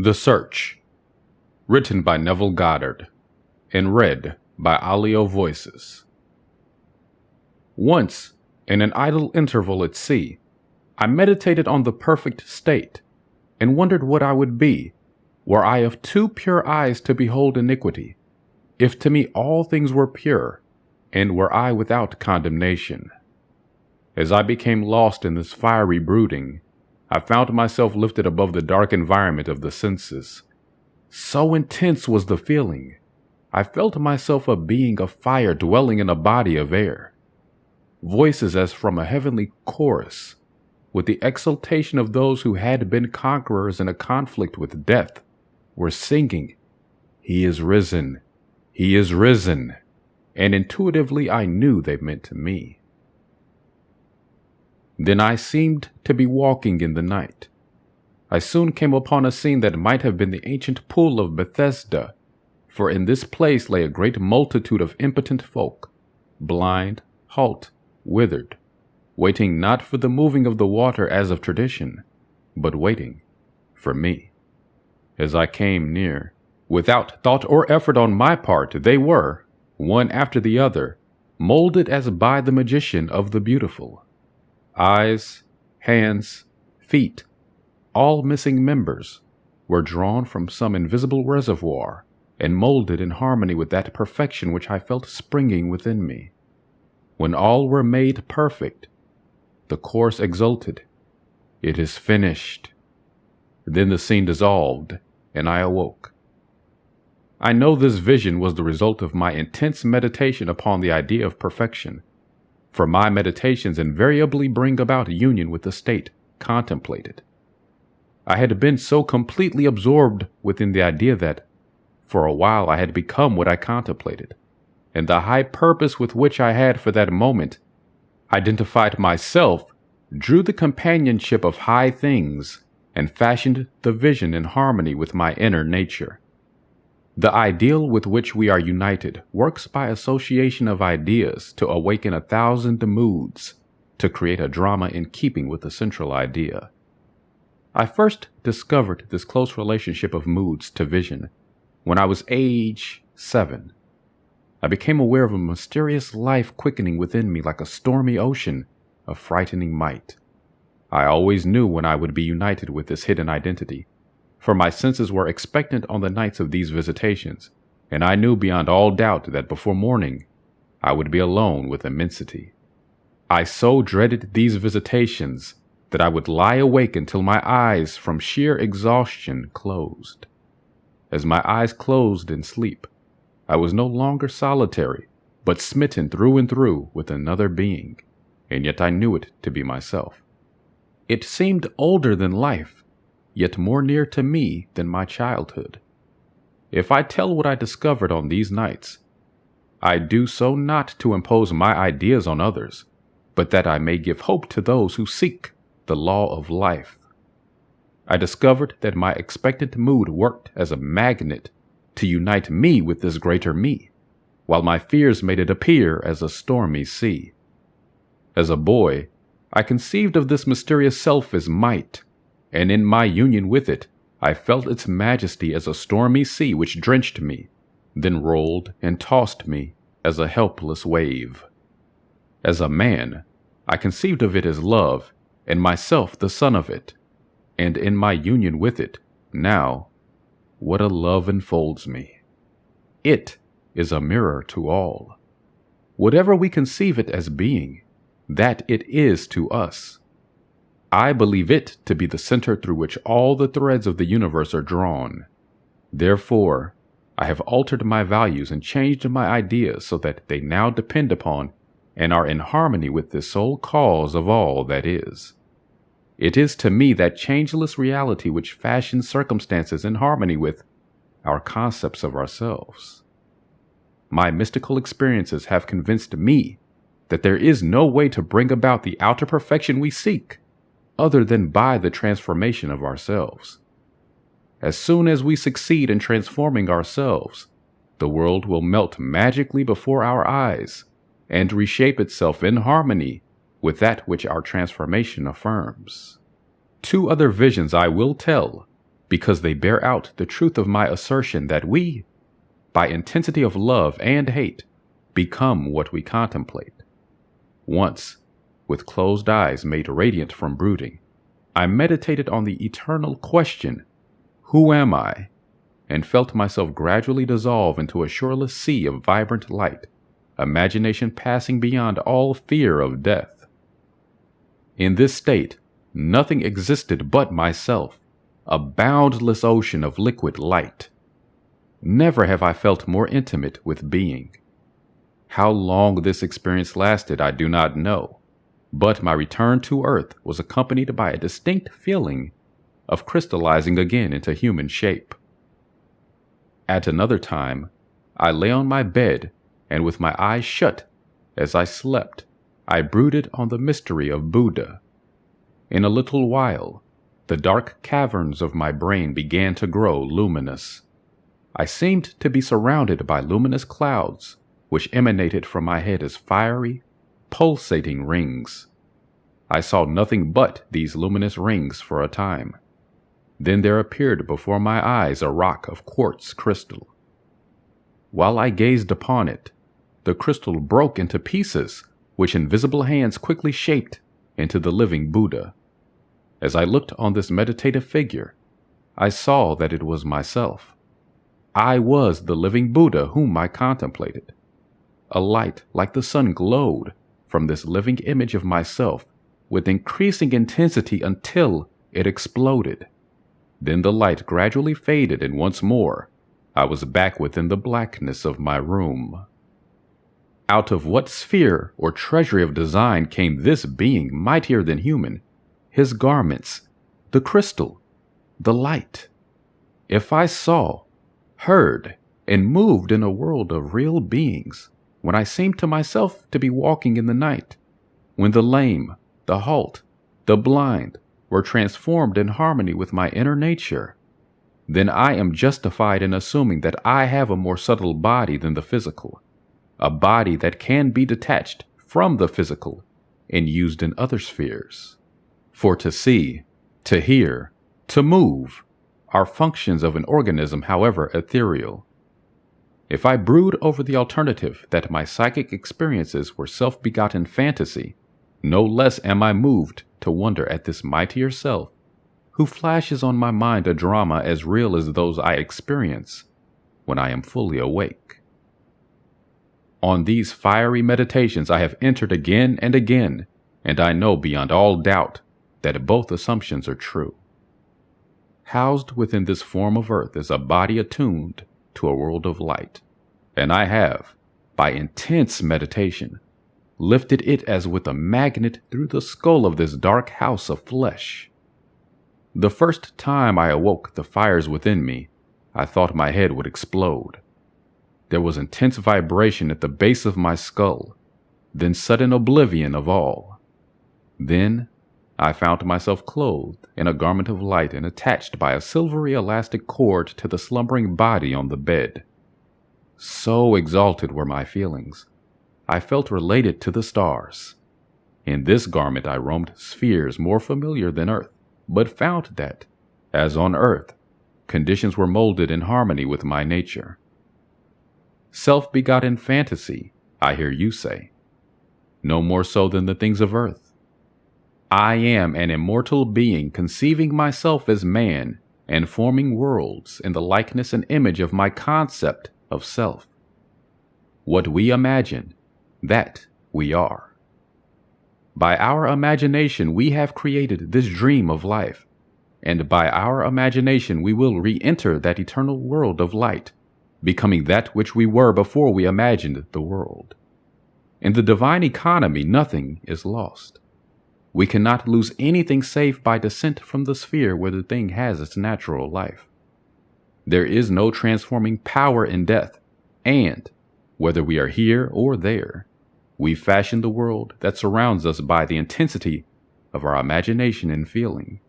The Search, written by Neville Goddard, and read by ALIO Voices. Once, in an idle interval at sea, I meditated on the perfect state, and wondered what I would be, were I of too pure eyes to behold iniquity, if to me all things were pure, and were I without condemnation. As I became lost in this fiery brooding, I found myself lifted above the dark environment of the senses. So intense was the feeling, I felt myself a being of fire dwelling in a body of air. Voices as from a heavenly chorus, with the exultation of those who had been conquerors in a conflict with death, were singing, "He is risen, he is risen," and intuitively I knew they meant me. Then I seemed to be walking in the night. I soon came upon a scene that might have been the ancient pool of Bethesda, for in this place lay a great multitude of impotent folk, blind, halt, withered, waiting not for the moving of the water as of tradition, but waiting for me. As I came near, without thought or effort on my part, they were, one after the other, molded as by the magician of the beautiful. Eyes, hands, feet, all missing members, were drawn from some invisible reservoir and molded in harmony with that perfection which I felt springing within me. When all were made perfect, the chorus exulted, "It is finished." Then the scene dissolved, and I awoke. I know this vision was the result of my intense meditation upon the idea of perfection, for my meditations invariably bring about union with the state contemplated. I had been so completely absorbed within the idea that, for a while, I had become what I contemplated, and the high purpose with which I had for that moment identified myself drew the companionship of high things and fashioned the vision in harmony with my inner nature. The ideal with which we are united works by association of ideas to awaken 1,000 moods, to create a drama in keeping with the central idea. I first discovered this close relationship of moods to vision when I was age 7. I became aware of a mysterious life quickening within me like a stormy ocean of frightening might. I always knew when I would be united with this hidden identity, for my senses were expectant on the nights of these visitations, and I knew beyond all doubt that before morning I would be alone with immensity. I so dreaded these visitations that I would lie awake until my eyes from sheer exhaustion closed. As my eyes closed in sleep, I was no longer solitary, but smitten through and through with another being, and yet I knew it to be myself. It seemed older than life, yet more near to me than my childhood. If I tell what I discovered on these nights, I do so not to impose my ideas on others, but that I may give hope to those who seek the law of life. I discovered that my expectant mood worked as a magnet to unite me with this greater me, while my fears made it appear as a stormy sea. As a boy, I conceived of this mysterious self as might, and in my union with it, I felt its majesty as a stormy sea which drenched me, then rolled and tossed me as a helpless wave. As a man, I conceived of it as love, and myself the son of it, and in my union with it, now, what a love enfolds me. It is a mirror to all. Whatever we conceive it as being, that it is to us. I believe it to be the center through which all the threads of the universe are drawn. Therefore, I have altered my values and changed my ideas so that they now depend upon and are in harmony with the sole cause of all that is. It is to me that changeless reality which fashions circumstances in harmony with our concepts of ourselves. My mystical experiences have convinced me that there is no way to bring about the outer perfection we seek other than by the transformation of ourselves. As soon as we succeed in transforming ourselves, the world will melt magically before our eyes and reshape itself in harmony with that which our transformation affirms. 2 other visions I will tell, because they bear out the truth of my assertion that we, by intensity of love and hate, become what we contemplate. Once, with closed eyes made radiant from brooding, I meditated on the eternal question, who am I? And felt myself gradually dissolve into a shoreless sea of vibrant light, imagination passing beyond all fear of death. In this state, nothing existed but myself, a boundless ocean of liquid light. Never have I felt more intimate with being. How long this experience lasted, I do not know, but my return to Earth was accompanied by a distinct feeling of crystallizing again into human shape. At another time, I lay on my bed, and with my eyes shut, as I slept, I brooded on the mystery of Buddha. In a little while, the dark caverns of my brain began to grow luminous. I seemed to be surrounded by luminous clouds, which emanated from my head as fiery, pulsating rings. I saw nothing but these luminous rings for a time. Then there appeared before my eyes a rock of quartz crystal. While I gazed upon it, the crystal broke into pieces, which invisible hands quickly shaped into the living Buddha. As I looked on this meditative figure, I saw that it was myself. I was the living Buddha whom I contemplated. A light like the sun glowed from this living image of myself with increasing intensity until it exploded. Then the light gradually faded, and once more, I was back within the blackness of my room. Out of what sphere or treasury of design came this being mightier than human? His garments, the crystal, the light. If I saw, heard, and moved in a world of real beings, when I seemed to myself to be walking in the night, when the lame, the halt, the blind, were transformed in harmony with my inner nature, then I am justified in assuming that I have a more subtle body than the physical, a body that can be detached from the physical and used in other spheres. For to see, to hear, to move are functions of an organism, however ethereal. If I brood over the alternative that my psychic experiences were self-begotten fantasy, no less am I moved to wonder at this mightier self, who flashes on my mind a drama as real as those I experience when I am fully awake. On these fiery meditations I have entered again and again, and I know beyond all doubt that both assumptions are true. Housed within this form of earth is a body attuned to a world of light, and I have, by intense meditation, lifted it as with a magnet through the skull of this dark house of flesh. The first time I awoke the fires within me, I thought my head would explode. There was intense vibration at the base of my skull, then sudden oblivion of all. Then I found myself clothed in a garment of light and attached by a silvery elastic cord to the slumbering body on the bed. So exalted were my feelings, I felt related to the stars. In this garment I roamed spheres more familiar than Earth, but found that, as on Earth, conditions were molded in harmony with my nature. Self-begotten fantasy, I hear you say. No more so than the things of Earth. I am an immortal being conceiving myself as man and forming worlds in the likeness and image of my concept of self. What we imagine, that we are. By our imagination we have created this dream of life, and by our imagination we will re-enter that eternal world of light, becoming that which we were before we imagined the world. In the divine economy nothing is lost. We cannot lose anything save by descent from the sphere where the thing has its natural life. There is no transforming power in death, and, whether we are here or there, we fashion the world that surrounds us by the intensity of our imagination and feeling,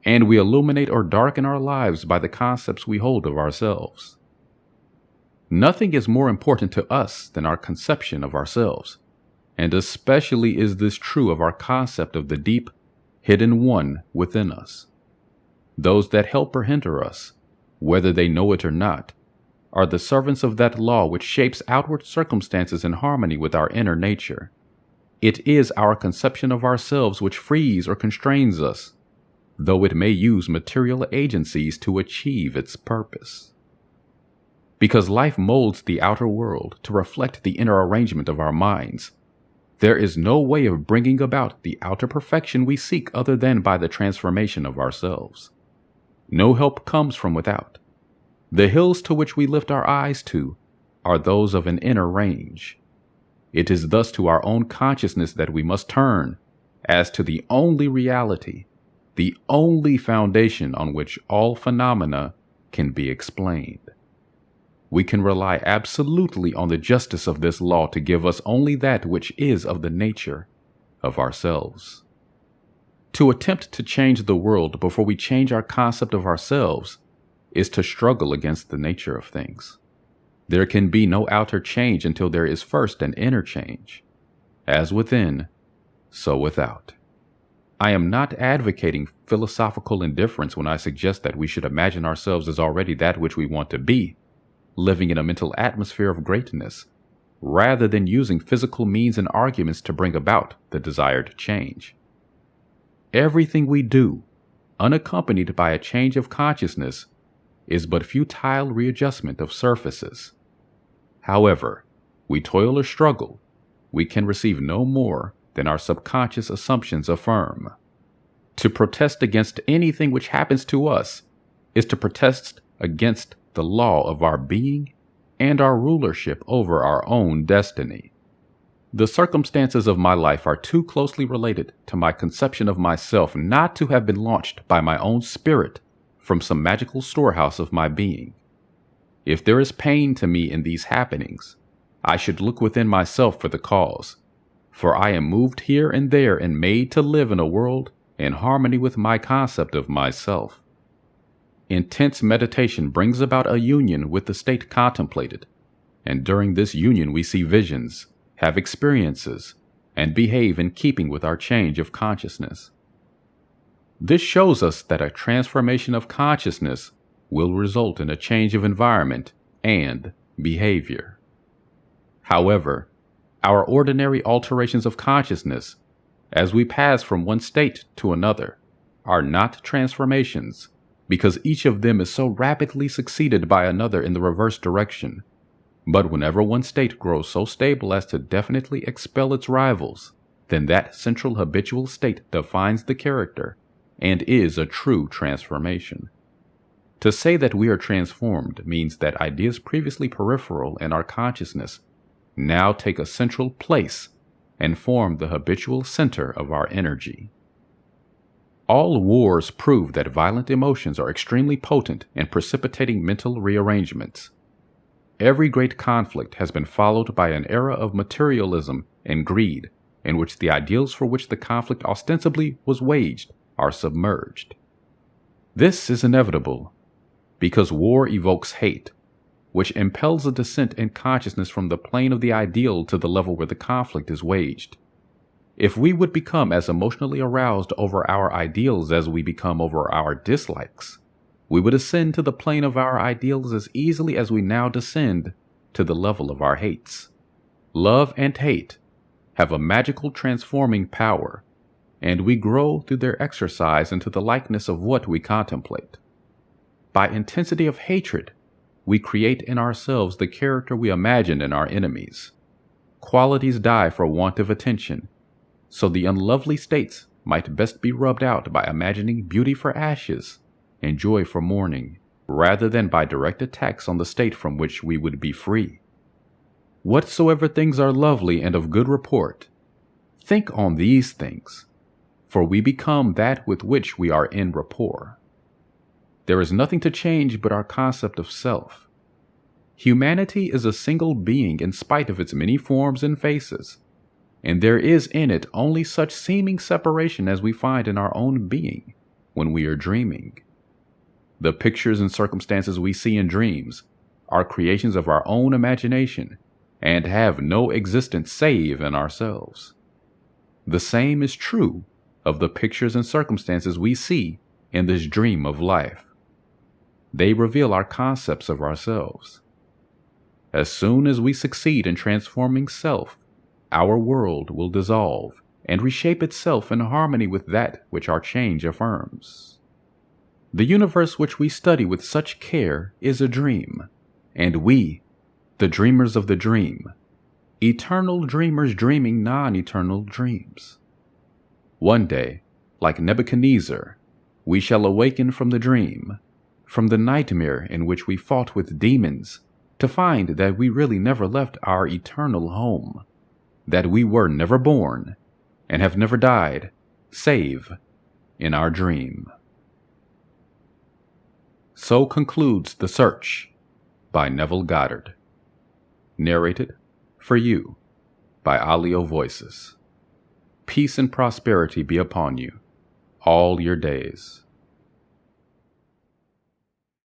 and we illuminate or darken our lives by the concepts we hold of ourselves. Nothing is more important to us than our conception of ourselves, and especially is this true of our concept of the deep, hidden one within us. Those that help or hinder us, whether they know it or not, are the servants of that law which shapes outward circumstances in harmony with our inner nature. It is our conception of ourselves which frees or constrains us, though it may use material agencies to achieve its purpose. Because life molds the outer world to reflect the inner arrangement of our minds, there is no way of bringing about the outer perfection we seek other than by the transformation of ourselves. No help comes from without. The hills to which we lift our eyes to are those of an inner range. It is thus to our own consciousness that we must turn as to the only reality, the only foundation on which all phenomena can be explained. We can rely absolutely on the justice of this law to give us only that which is of the nature of ourselves. To attempt to change the world before we change our concept of ourselves is to struggle against the nature of things. There can be no outer change until there is first an inner change. As within, so without. I am not advocating philosophical indifference when I suggest that we should imagine ourselves as already that which we want to be, living in a mental atmosphere of greatness, rather than using physical means and arguments to bring about the desired change. Everything we do, unaccompanied by a change of consciousness, is but futile readjustment of surfaces. However, we toil or struggle, we can receive no more than our subconscious assumptions affirm. To protest against anything which happens to us is to protest against the law of our being and our rulership over our own destiny. The circumstances of my life are too closely related to my conception of myself not to have been launched by my own spirit from some magical storehouse of my being. If there is pain to me in these happenings, I should look within myself for the cause, for I am moved here and there and made to live in a world in harmony with my concept of myself. Intense meditation brings about a union with the state contemplated, and during this union we see visions, have experiences, and behave in keeping with our change of consciousness. This shows us that a transformation of consciousness will result in a change of environment and behavior. However, our ordinary alterations of consciousness, as we pass from one state to another, are not transformations, because each of them is so rapidly succeeded by another in the reverse direction. But whenever one state grows so stable as to definitely expel its rivals, then that central habitual state defines the character and is a true transformation. To say that we are transformed means that ideas previously peripheral in our consciousness now take a central place and form the habitual center of our energy. All wars prove that violent emotions are extremely potent in precipitating mental rearrangements. Every great conflict has been followed by an era of materialism and greed, in which the ideals for which the conflict ostensibly was waged are submerged. This is inevitable, because war evokes hate, which impels a descent in consciousness from the plane of the ideal to the level where the conflict is waged. If we would become as emotionally aroused over our ideals as we become over our dislikes, we would ascend to the plane of our ideals as easily as we now descend to the level of our hates. Love and hate have a magical transforming power, and we grow through their exercise into the likeness of what we contemplate. By intensity of hatred, we create in ourselves the character we imagine in our enemies. Qualities die for want of attention, so the unlovely states might best be rubbed out by imagining beauty for ashes and joy for mourning, rather than by direct attacks on the state from which we would be free. Whatsoever things are lovely and of good report, think on these things, for we become that with which we are in rapport. There is nothing to change but our concept of self. Humanity is a single being in spite of its many forms and faces, and there is in it only such seeming separation as we find in our own being when we are dreaming. The pictures and circumstances we see in dreams are creations of our own imagination and have no existence save in ourselves. The same is true of the pictures and circumstances we see in this dream of life. They reveal our concepts of ourselves. As soon as we succeed in transforming self, our world will dissolve and reshape itself in harmony with that which our change affirms. The universe which we study with such care is a dream, and we, the dreamers of the dream, eternal dreamers dreaming non-eternal dreams. One day, like Nebuchadnezzar, we shall awaken from the dream, from the nightmare in which we fought with demons, to find that we really never left our eternal home, that we were never born and have never died, save in our dream. So concludes The Search by Neville Goddard. Narrated for you by ALIO Voices. Peace and prosperity be upon you all your days.